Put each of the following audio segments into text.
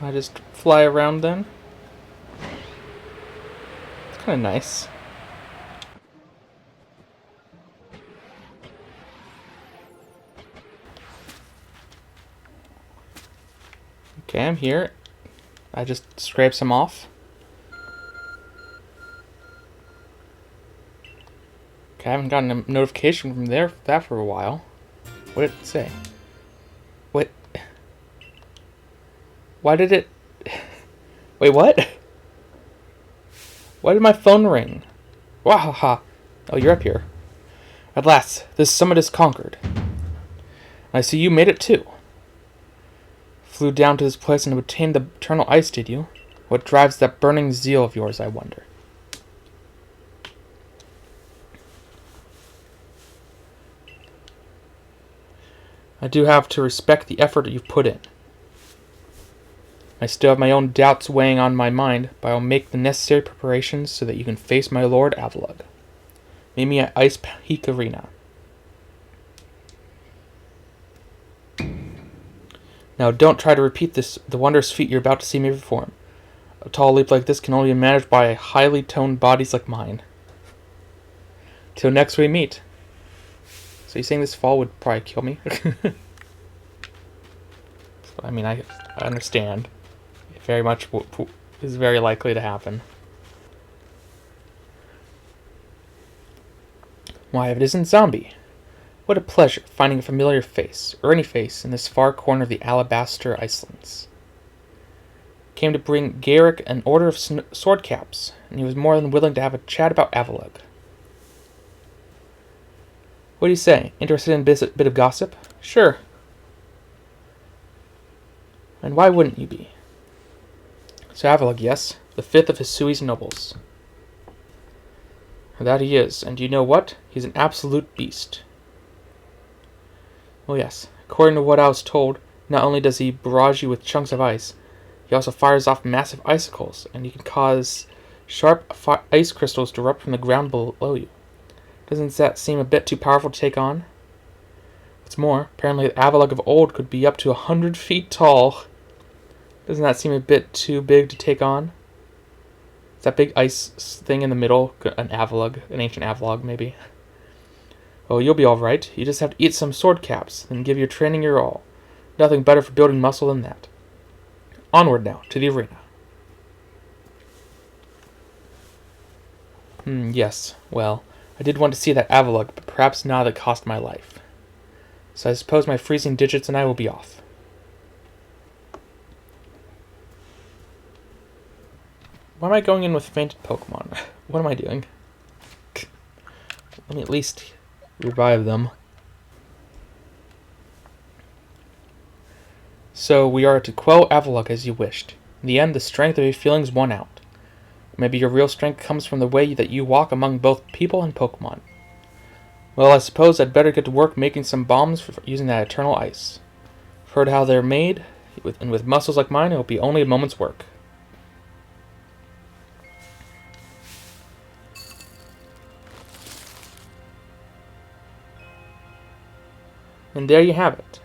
I just fly around then. It's kind of nice. Okay, I'm here. I just scrape some off. Okay, I haven't gotten a notification from that for a while. What did it say? What? Why did it... Wait, what? Why did my phone ring? Wahaha. Oh, you're up here. At last, this summit is conquered. I see you made it too. Flew down to this place and obtained the eternal ice, did you? What drives that burning zeal of yours, I wonder? I do have to respect the effort you've put in. I still have my own doubts weighing on my mind, but I'll make the necessary preparations so that you can face my lord Avalug. Meet me at Ice Peak Arena. Now don't try to repeat the wondrous feat you're about to see me perform. A tall leap like this can only be managed by highly toned bodies like mine. Till next we meet. So you're saying this fall would probably kill me? I mean, I understand. It very much is very likely to happen. Why, if it isn't Zombie. What a pleasure finding a familiar face, or any face, in this far corner of the Alabaster Icelands. Came to bring Garrick an order of sword caps, and he was more than willing to have a chat about Avalug. What do you say? Interested in a bit of gossip? Sure. And why wouldn't you be? So Avalug, yes, the fifth of Hisui's nobles. That he is, and you know what? He's an absolute beast. Oh yes, according to what I was told, not only does he barrage you with chunks of ice, he also fires off massive icicles, and he can cause sharp ice crystals to erupt from the ground below you. Doesn't that seem a bit too powerful to take on? What's more, apparently the Avalug of old could be up to 100 feet tall. Doesn't that seem a bit too big to take on? Is that big ice thing in the middle an Avalug? An ancient Avalug, maybe? Oh, you'll be alright. You just have to eat some sword caps, and give your training your all. Nothing better for building muscle than that. Onward now, to the arena. Yes, well, I did want to see that Avalug, but perhaps not at the cost of my life. So I suppose my freezing digits and I will be off. Why am I going in with fainted Pokemon? What am I doing? Let me at least revive them. So we are to quell Avalug as you wished. In the end, the strength of your feelings won out. Maybe your real strength comes from the way that you walk among both people and Pokemon. Well, I suppose I'd better get to work making some bombs for using that eternal ice. I've heard how they're made, and with muscles like mine, it'll be only a moment's work. And there you have it.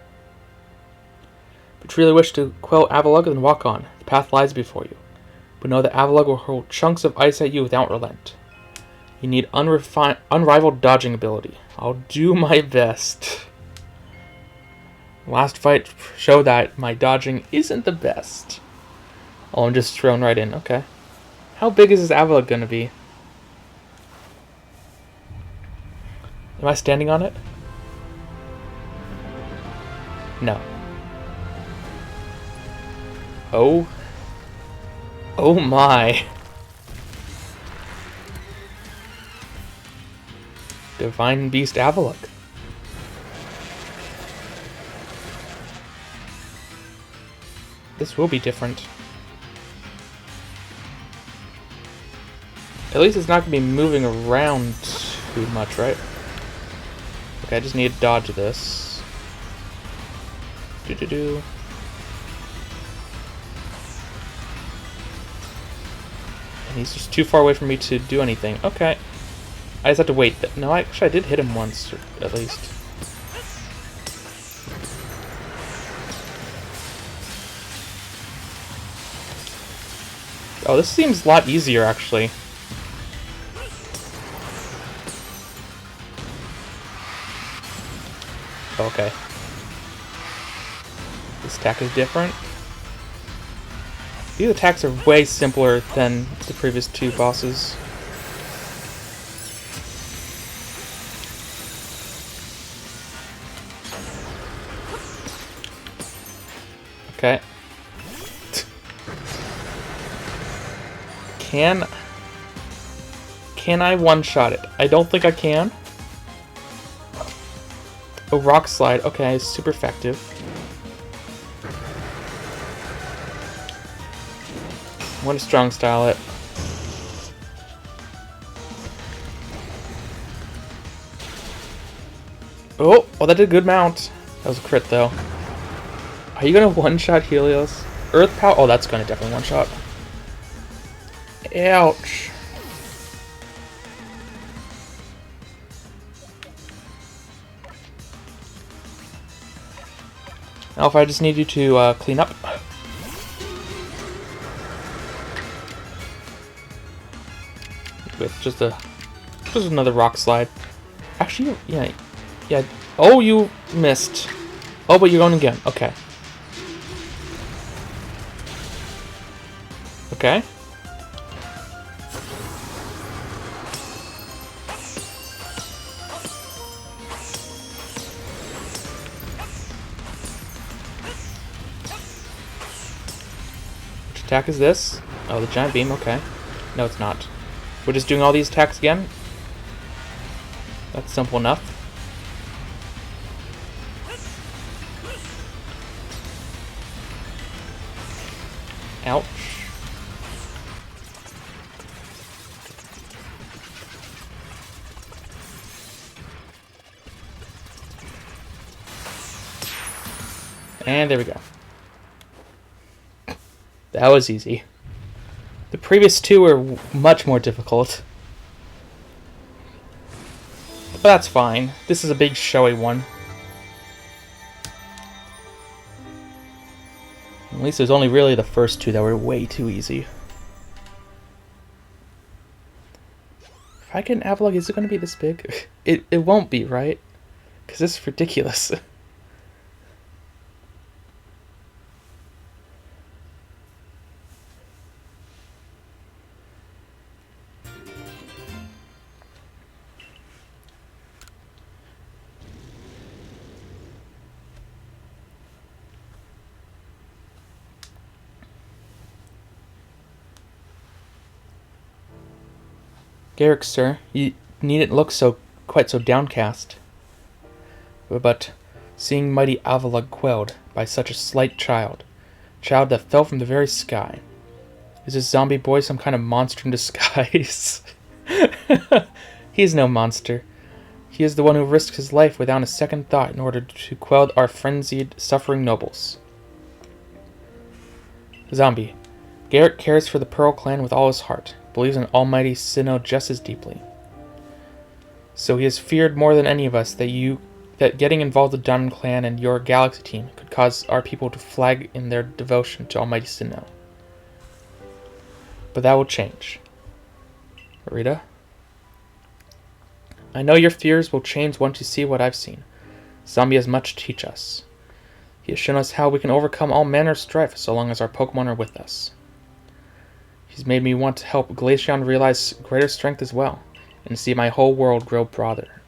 If you truly wish to quell Avalug, then walk on. The path lies before you. But know that Avalug will hurl chunks of ice at you without relent. You need unrivaled dodging ability. I'll do my best. Last fight showed that my dodging isn't the best. Oh, I'm just thrown right in. Okay. How big is this Avalug gonna be? Am I standing on it? No. Oh. Oh my. Divine Beast Avalug. This will be different. At least it's not going to be moving around too much, right? Okay, I just need to dodge this. And he's just too far away from me to do anything. Okay. I just have to wait. No, actually I did hit him once, or at least. Oh, this seems a lot easier, actually. Okay. This attack is different. These attacks are way simpler than the previous two bosses. Okay. Can I one-shot it? I don't think I can. A rock slide. Okay, super effective. I'm gonna strong style it. Oh, that did a good mount. That was a crit though. Are you gonna one-shot Helios? Earth power. Oh, that's gonna definitely one-shot. Ouch. Alpha, I just need you to clean up. With just another rock slide. Actually, yeah. Oh, you missed. Oh, but you're going again. Okay. Okay. Which attack is this? Oh, the giant beam. Okay. No, it's not. We're just doing all these attacks again? That's simple enough. Ouch. And there we go. That was easy. The previous two were much more difficult. But that's fine. This is a big showy one. At least there's only really the first two that were way too easy. If I get an Avalok, is it going to be this big? It won't be, right? Because this is ridiculous. Garrick, sir, you needn't look quite so downcast. But seeing mighty Avalok quelled by such a slight child that fell from the very sky, is this zombie boy some kind of monster in disguise? He is no monster. He is the one who risked his life without a second thought in order to quell our frenzied, suffering nobles. Zombie. Garrick cares for the Pearl Clan with all his heart, believes in Almighty Sinnoh just as deeply. So he has feared more than any of us that getting involved with Diamond Clan and your Galaxy team could cause our people to flag in their devotion to Almighty Sinnoh. But that will change. Rita? I know your fears will change once you see what I've seen. Zombie has much to teach us. He has shown us how we can overcome all manner of strife so long as our Pokemon are with us. He's made me want to help Glaceon realize greater strength as well, and see my whole world grow broader.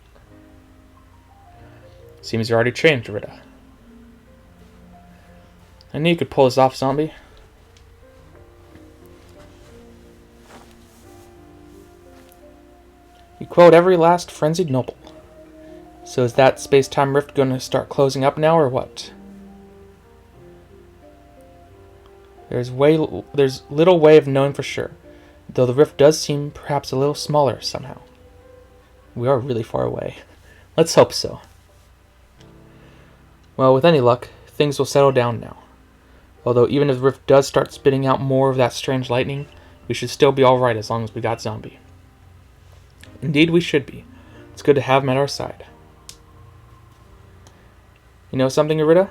Seems you're already changed, Rita. I knew you could pull this off, Zombie. You quelled every last frenzied noble. So is that space-time rift going to start closing up now, or what? There's little way of knowing for sure, though the rift does seem perhaps a little smaller somehow. We are really far away. Let's hope so. Well, with any luck, things will settle down now. Although even if the rift does start spitting out more of that strange lightning, we should still be alright as long as we got Zombie. Indeed we should be. It's good to have him at our side. You know something, Irida?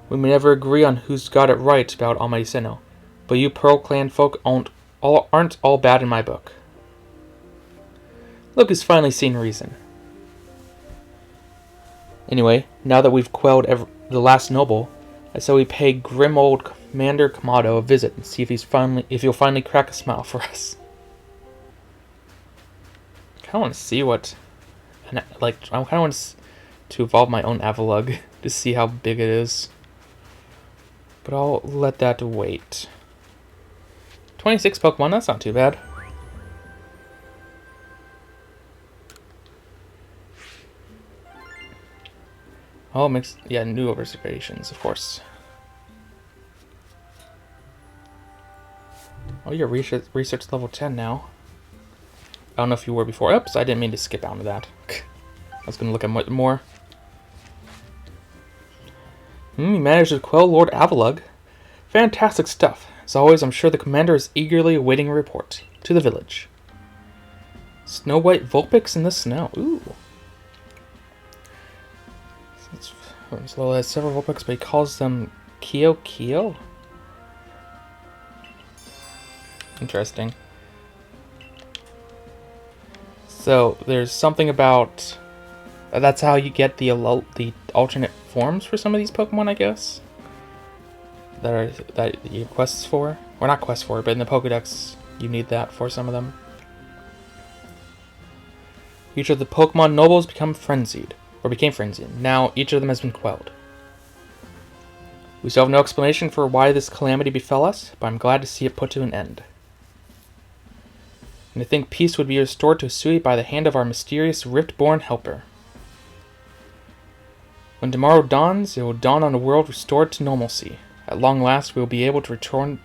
We may never agree on who's got it right about Almighty Sinnoh, but you Pearl Clan folk aren't all bad in my book. Luke has finally seen reason. Anyway, now that we've quelled the last noble, I say we pay grim old Commander Kamado a visit and see if he'll finally crack a smile for us. I kind of want to see what, I kind of want to evolve my own Avalugg to see how big it is. But I'll let that wait. 26 Pokemon, that's not too bad. Oh, new observations, of course. Oh, you're research level 10 now. I don't know if you were before. Oops, I didn't mean to skip out of that. I was going to look at more. You managed to quell Lord Avalugg. Fantastic stuff. As always, I'm sure the commander is eagerly awaiting a report. To the village. Snow White Vulpix in the snow. Ooh. So has several Vulpix, but he calls them Kyo. Interesting. So there's something about that's how you get the alternate forms for some of these Pokemon, I guess. That you have quests for, or not quests for, but in the Pokédex you need that for some of them. Each of the Pokemon nobles became frenzied. Now each of them has been quelled. We still have no explanation for why this calamity befell us, but I'm glad to see it put to an end. And I think peace would be restored to Hisui by the hand of our mysterious Rift-born helper. When tomorrow dawns, it will dawn on a world restored to normalcy. At long last, we will be able to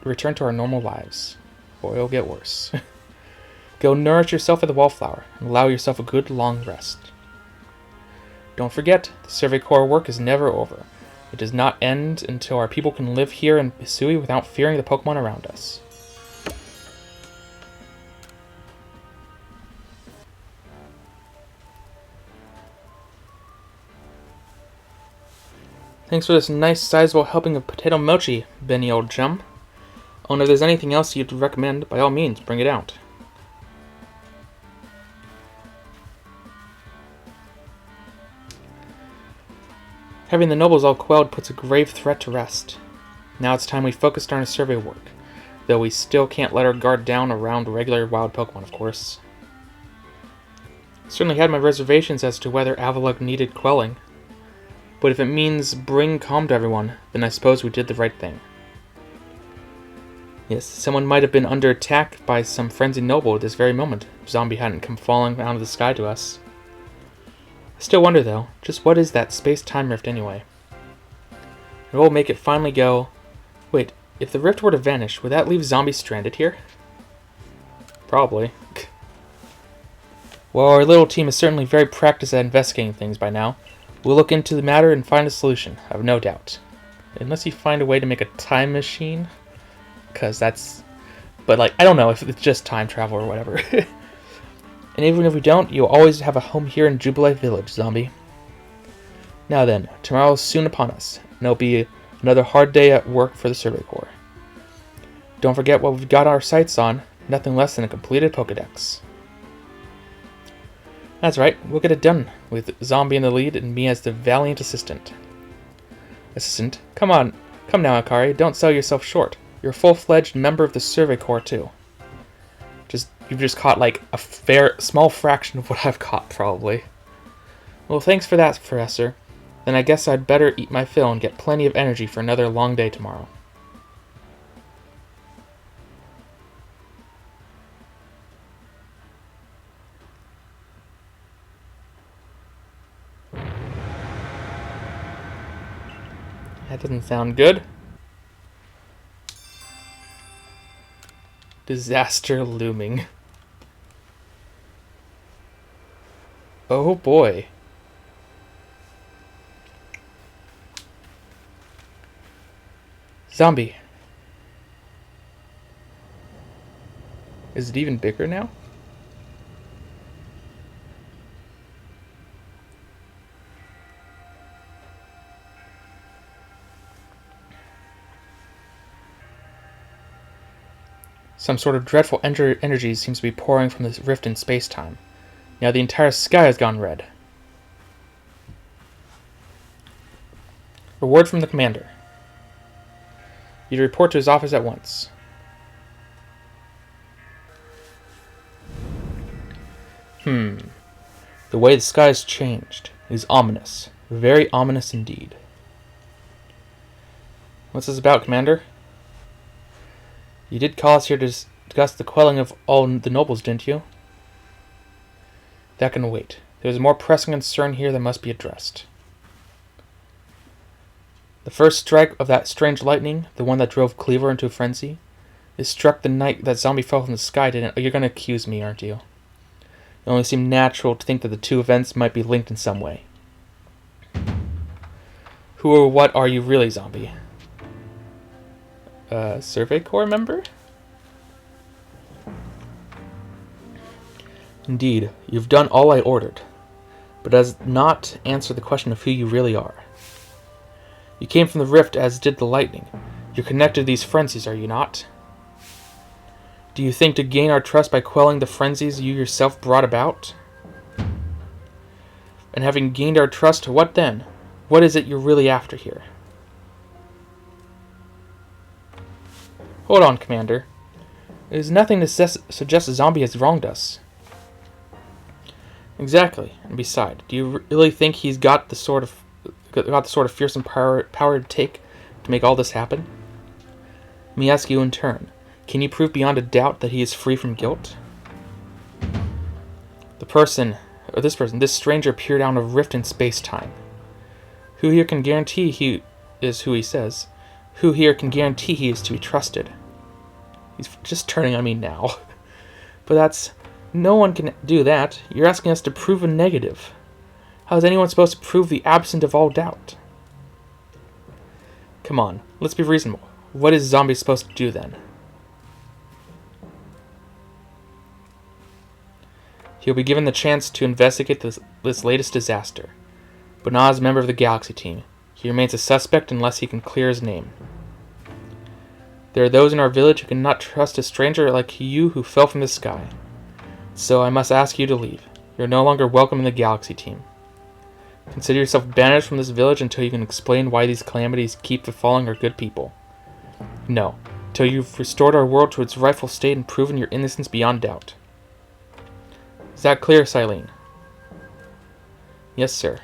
return to our normal lives. Or it'll get worse. Go nourish yourself at the Wallflower, and allow yourself a good long rest. Don't forget, the Survey Corps work is never over. It does not end until our people can live here in Hisui without fearing the Pokemon around us. Thanks for this nice sizable helping of potato mochi, Benny old chum. Oh, and if there's anything else you'd recommend, by all means, bring it out. Having the nobles all quelled puts a grave threat to rest. Now it's time we focused on our survey work, though we still can't let our guard down around regular wild Pokemon, of course. I certainly had my reservations as to whether Avalugg needed quelling, but if it means bring calm to everyone, then I suppose we did the right thing. Yes, someone might have been under attack by some frenzied noble at this very moment if Zombie hadn't come falling out of the sky to us. I still wonder, though, just what is that space-time rift anyway? It will make it finally go... Wait, if the rift were to vanish, would that leave Zombie stranded here? Probably. Well, our little team is certainly very practiced at investigating things by now. We'll look into the matter and find a solution, I have no doubt. Unless you find a way to make a time machine. Because that's... But, I don't know if it's just time travel or whatever. And even if we don't, you'll always have a home here in Jubilee Village, Zombie. Now then, tomorrow's soon upon us, and it'll be another hard day at work for the Survey Corps. Don't forget what we've got our sights on, nothing less than a completed Pokédex. That's right, we'll get it done, with Zombie in the lead and me as the valiant assistant. Assistant? Come on, come now, Akari, don't sell yourself short. You're a full-fledged member of the Survey Corps, too. You've just caught, a small fraction of what I've caught, probably. Well, thanks for that, Professor. Then I guess I'd better eat my fill and get plenty of energy for another long day tomorrow. That doesn't sound good. Disaster looming. Oh boy. Zombie. Is it even bigger now? Some sort of dreadful energy seems to be pouring from this rift in space-time. Now the entire sky has gone red. A word from the commander. You to report to his office at once. The way the sky has changed is ominous. Very ominous indeed. What's this about, Commander? You did call us here to discuss the quelling of all the nobles, didn't you? That can wait. There's a more pressing concern here that must be addressed. The first strike of that strange lightning, the one that drove Cleaver into a frenzy, it struck the night that zombie fell from the sky, didn't it? You're going to accuse me, aren't you? It only seemed natural to think that the two events might be linked in some way. Who or what are you really, zombie? Survey Corps member? Indeed, you've done all I ordered, but does not answer the question of who you really are. You came from the rift as did the lightning. You're connected to these frenzies, are you not? Do you think to gain our trust by quelling the frenzies you yourself brought about? And having gained our trust, what then? What is it you're really after here? Hold on, Commander. There's nothing to suggest a zombie has wronged us. Exactly. And besides, do you really think he's got the sort of fearsome power to take to make all this happen? Let me ask you in turn. Can you prove beyond a doubt that he is free from guilt? This stranger appeared out of a rift in space-time. Who here can guarantee he is who he says? Who here can guarantee he is to be trusted? He's just turning on me now. But no one can do that. You're asking us to prove a negative. How is anyone supposed to prove the absence of all doubt? Come on, let's be reasonable. What is Zombie supposed to do then? He'll be given the chance to investigate this latest disaster, but not as a member of the Galaxy team. He remains a suspect unless he can clear his name. There are those in our village who cannot trust a stranger like you who fell from the sky. So I must ask you to leave. You're no longer welcome in the Galaxy team. Consider yourself banished from this village until you can explain why these calamities keep befalling our good people. No, until you've restored our world to its rightful state and proven your innocence beyond doubt. Is that clear, Silene? Yes, sir.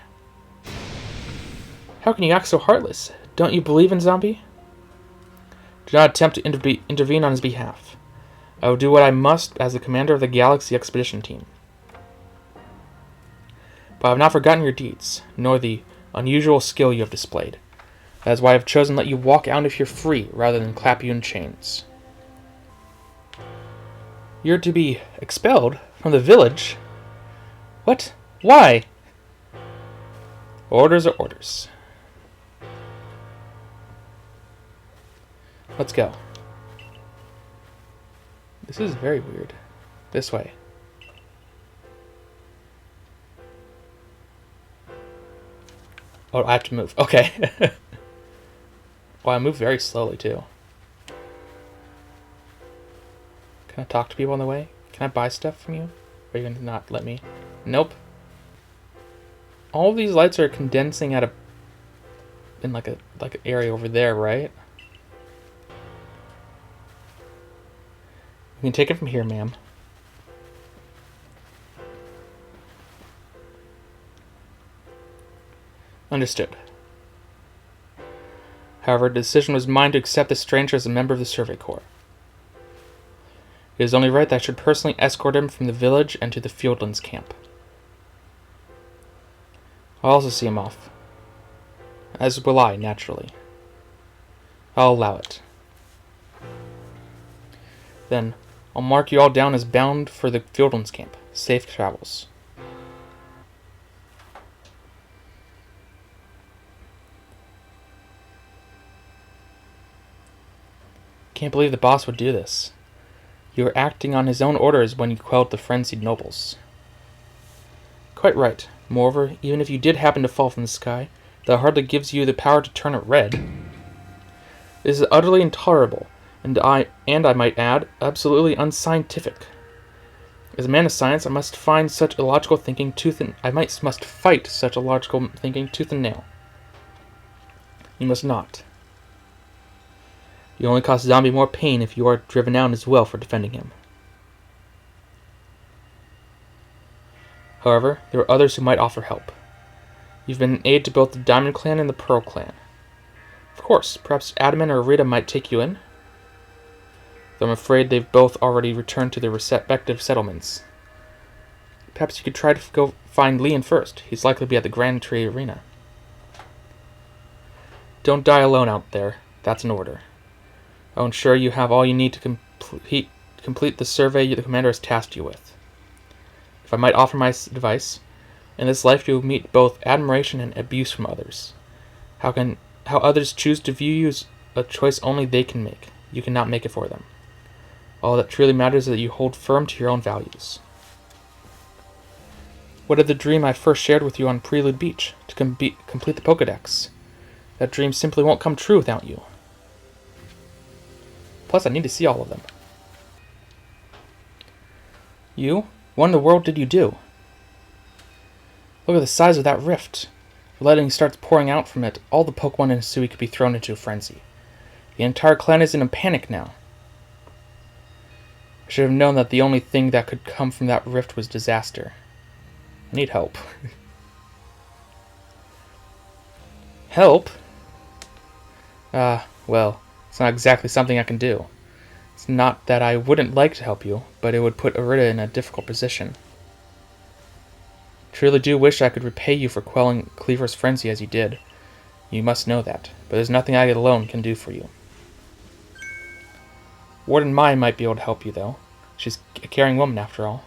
How can you act so heartless? Don't you believe in Zombie? Do not attempt to intervene on his behalf. I will do what I must as the commander of the Galaxy Expedition Team. But I have not forgotten your deeds, nor the unusual skill you have displayed. That is why I have chosen to let you walk out if you're free, rather than clap you in chains. You're to be expelled from the village? What? Why? Orders are orders. Let's go. This is very weird. This way. Oh, I have to move. Okay. Well, I move very slowly, too. Can I talk to people on the way? Can I buy stuff from you? Or are you going to not let me? Nope. All of these lights are condensing in like an area over there, right? You can take it from here, ma'am. Understood. However, the decision was mine to accept the stranger as a member of the Survey Corps. It is only right that I should personally escort him from the village and to the Fieldlands camp. I'll also see him off. As will I, naturally. I'll allow it. Then, I'll mark you all down as bound for the Fieldlands camp. Safe travels. Can't believe the boss would do this. You were acting on his own orders when you quelled the frenzied nobles. Quite right. Moreover, even if you did happen to fall from the sky, that hardly gives you the power to turn it red. This is utterly intolerable. And I might add, absolutely unscientific. As a man of science, I must find such illogical thinking must fight such illogical thinking tooth and nail. You must not. You only cause Zombie more pain if you are driven out as well for defending him. However, there are others who might offer help. You've been an aid to both the Diamond Clan and the Pearl Clan. Of course, perhaps Adamant or Rita might take you in. Though I'm afraid they've both already returned to their respective settlements. Perhaps you could try to go find Leon first. He's likely to be at the Grand Tree Arena. Don't die alone out there. That's an order. I'll ensure you have all you need to complete the survey the commander has tasked you with. If I might offer my advice, in this life you will meet both admiration and abuse from others. How others choose to view you is a choice only they can make. You cannot make it for them. All that truly matters is that you hold firm to your own values. What of the dream I first shared with you on Prelude Beach, to complete the Pokédex? That dream simply won't come true without you. Plus, I need to see all of them. You? What in the world did you do? Look at the size of that rift. If lightning starts pouring out from it, all the Pokemon in Hisui could be thrown into a frenzy. The entire clan is in a panic now. I should have known that the only thing that could come from that rift was disaster. I need help. Help? Well, it's not exactly something I can do. It's not that I wouldn't like to help you, but it would put Arita in a difficult position. Truly do wish I could repay you for quelling Cleaver's frenzy as you did. You must know that, but there's nothing I alone can do for you. Warden Mai might be able to help you, though. She's a caring woman, after all.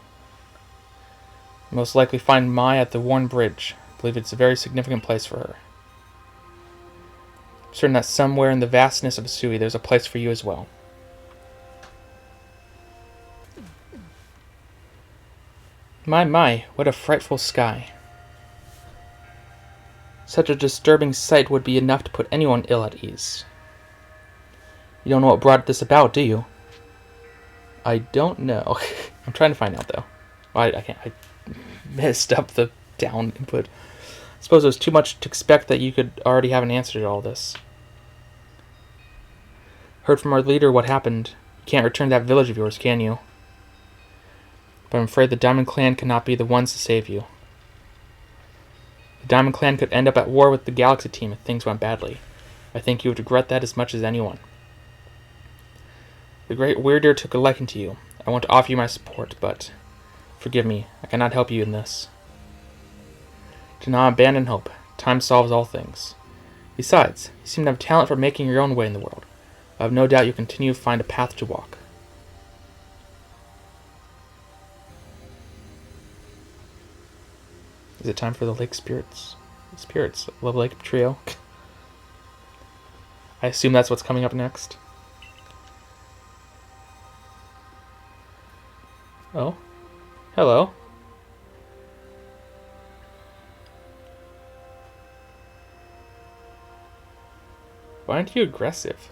You'll most likely find Mai at the Worn Bridge. I believe it's a very significant place for her. I'm certain that somewhere in the vastness of Hisui there's a place for you as well. My, what a frightful sky. Such a disturbing sight would be enough to put anyone ill at ease. You don't know what brought this about, do you? I don't know. I'm trying to find out, though. I can't. I messed up the down input. I suppose it was too much to expect that you could already have an answer to all this. Heard from our leader what happened. You can't return to that village of yours, can you? But I'm afraid the Diamond Clan cannot be the ones to save you. The Diamond Clan could end up at war with the Galaxy team if things went badly. I think you would regret that as much as anyone. The Great Weirder took a liking to you. I want to offer you my support, but forgive me, I cannot help you in this. Do not abandon hope. Time solves all things. Besides, you seem to have talent for making your own way in the world. I have no doubt you'll continue to find a path to walk. Is it time for the Lake Spirits? Love Lake Trio. I assume that's what's coming up next. Oh. Hello. Why aren't you aggressive?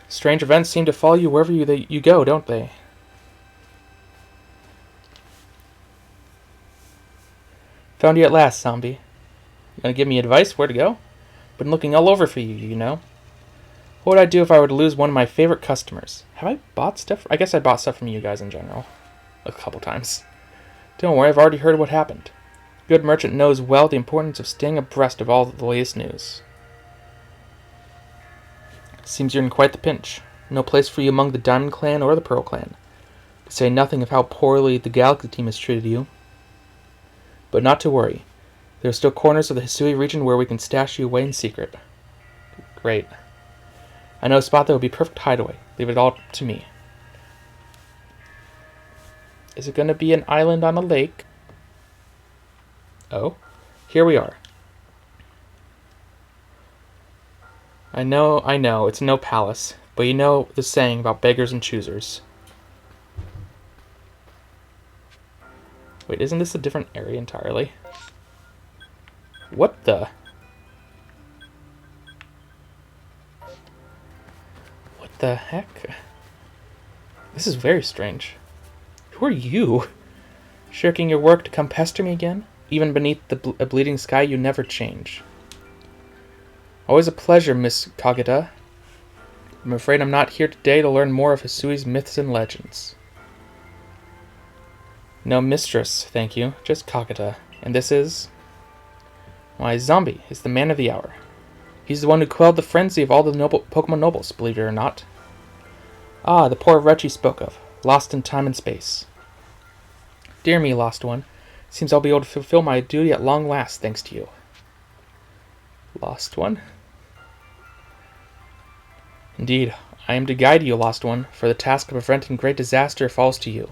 Strange events seem to follow you wherever you go, don't they? Found you at last, zombie. You gonna give me advice where to go? Been looking all over for you, you know. What would I do if I were to lose one of my favorite customers? Have I bought stuff? I guess I bought stuff from you guys in general. A couple times. Don't worry, I've already heard what happened. A good merchant knows well the importance of staying abreast of all the latest news. Seems you're in quite the pinch. No place for you among the Diamond Clan or the Pearl Clan. To say nothing of how poorly the Galaxy team has treated you. But not to worry. There are still corners of the Hisui region where we can stash you away in secret. Great. I know a spot that would be perfect hideaway. Leave it all to me. Is it going to be an island on a lake? Oh? Here we are. I know, it's no palace, but you know the saying about beggars and choosers. Wait, isn't this a different area entirely? What the? What the heck? This is very strange. Who are you? Shirking your work to come pester me again? Even beneath a bleeding sky, you never change. Always a pleasure, Miss Kagita. I'm afraid I'm not here today to learn more of Hisui's myths and legends. No mistress, thank you. Just Kagita. And this is... Why, Zombie is the man of the hour. He's the one who quelled the frenzy of all the Pokemon nobles, believe it or not. Ah, the poor wretch you spoke of, lost in time and space. Dear me, lost one. Seems I'll be able to fulfill my duty at long last, thanks to you. Lost one? Indeed, I am to guide you, lost one, for the task of preventing great disaster falls to you.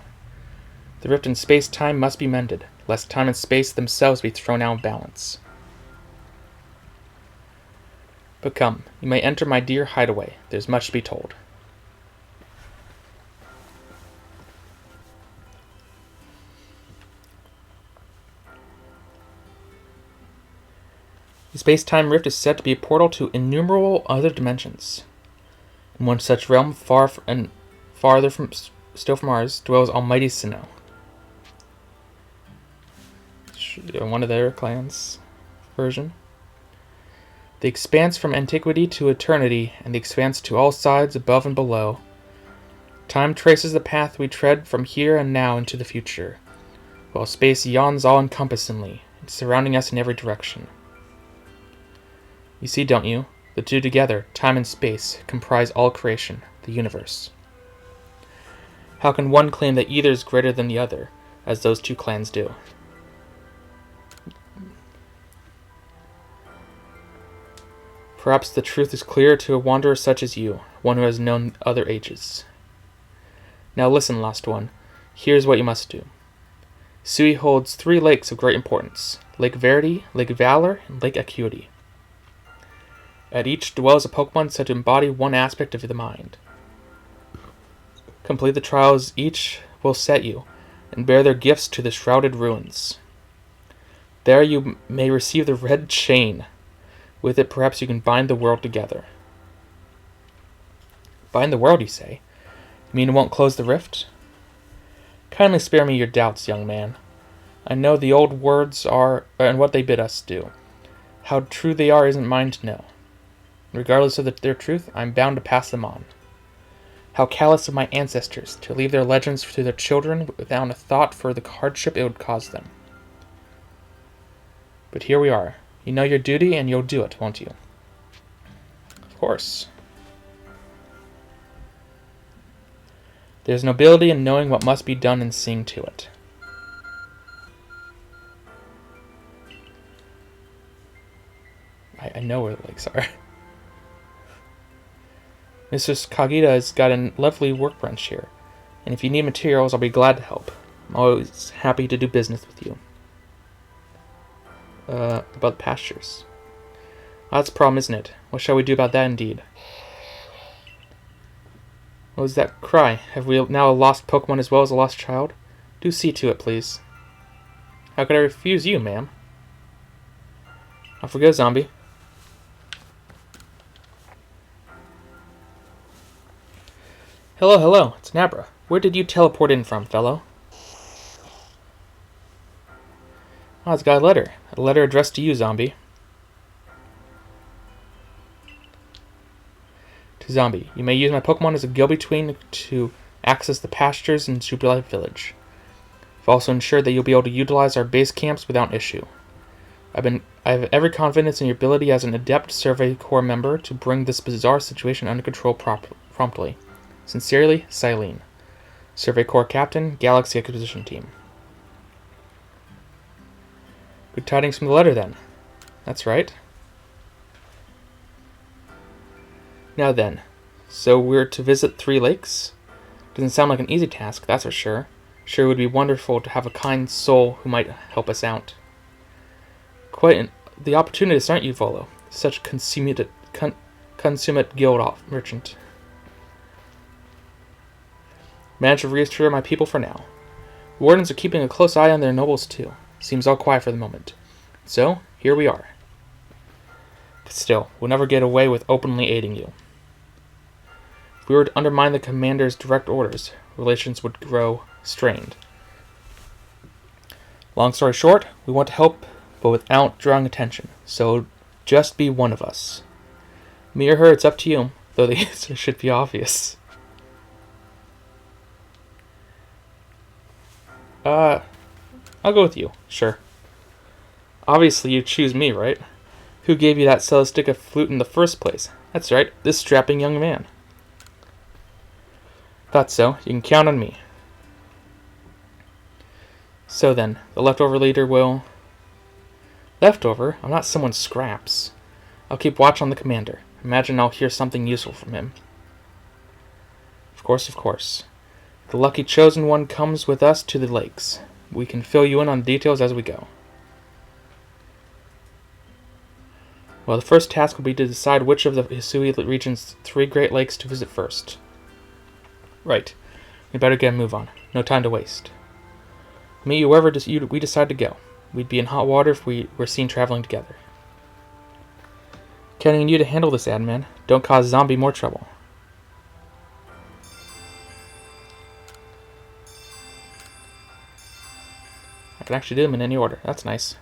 The rift in space-time must be mended, lest time and space themselves be thrown out of balance. But come, you may enter my dear hideaway. There's much to be told. The space-time rift is said to be a portal to innumerable other dimensions. In one such realm, farther still from ours, dwells Almighty Sinnoh. One of their clans' version. The expanse from antiquity to eternity, and the expanse to all sides above and below. Time traces the path we tread from here and now into the future, while space yawns all-encompassingly, surrounding us in every direction. You see, don't you? The two together, time and space, comprise all creation, the universe. How can one claim that either is greater than the other, as those two clans do? Perhaps the truth is clearer to a wanderer such as you, one who has known other ages. Now listen, lost one. Here's what you must do. Hisui holds 3 lakes of great importance: Lake Verity, Lake Valor, and Lake Acuity. At each dwells a Pokemon said to embody one aspect of the mind. Complete the trials each will set you, and bear their gifts to the shrouded ruins. There you may receive the red chain. With it, perhaps you can bind the world together. Bind the world, you say? You mean it won't close the rift? Kindly spare me your doubts, young man. I know the old words are and what they bid us do. How true they are isn't mine to know. Regardless of their truth, I'm bound to pass them on. How callous of my ancestors to leave their legends to their children without a thought for the hardship it would cause them. But here we are. You know your duty, and you'll do it, won't you? Of course. There's nobility in knowing what must be done and seeing to it. I know where the lakes are. Mrs. Kagita has got a lovely workbench here, and if you need materials, I'll be glad to help. I'm always happy to do business with you. About the pastures. Well, that's a problem, isn't it? What shall we do about that, indeed? What was that cry? Have we now a lost Pokemon as well as a lost child? Do see to it, please. How could I refuse you, ma'am? Off we go, zombie. Hello, hello. It's Nabra. Where did you teleport in from, fellow? Oh, it's got a letter. A letter addressed to you, zombie. To Zombie. You may use my Pokemon as a go-between to access the pastures in Superlife Village. I've also ensured that you'll be able to utilize our base camps without issue. I have every confidence in your ability as an adept Survey Corps member to bring this bizarre situation under control promptly. Sincerely, Silene. Survey Corps Captain, Galaxy Acquisition Team. Good tidings from the letter, then. That's right. Now then, so we're to visit 3 lakes? Doesn't sound like an easy task, that's for sure. Sure, it would be wonderful to have a kind soul who might help us out. the opportunist, aren't you, Volo? Such consummate guild merchant. Managed to reassure my people for now. Wardens are keeping a close eye on their nobles too. Seems all quiet for the moment. So, here we are. But still, we'll never get away with openly aiding you. If we were to undermine the commander's direct orders, relations would grow strained. Long story short, we want to help, but without drawing attention, so just be one of us. Me or her, it's up to you, though the answer should be obvious. I'll go with you, sure. Obviously you choose me, right? Who gave you that celestica flute in the first place? That's right, this strapping young man. Thought so, you can count on me. So then, the leftover leader will... Leftover? I'm not someone's scraps. I'll keep watch on the commander. Imagine I'll hear something useful from him. Of course, of course. The lucky chosen one comes with us to the lakes. We can fill you in on details as we go. Well, the first task will be to decide which of the Hisui region's 3 Great Lakes to visit first. Right. We better get a move on. No time to waste. Meet you wherever we decide to go. We'd be in hot water if we were seen traveling together. Counting on you to handle this, Adman. Don't cause Zombie more trouble. I can actually do them in any order. That's nice.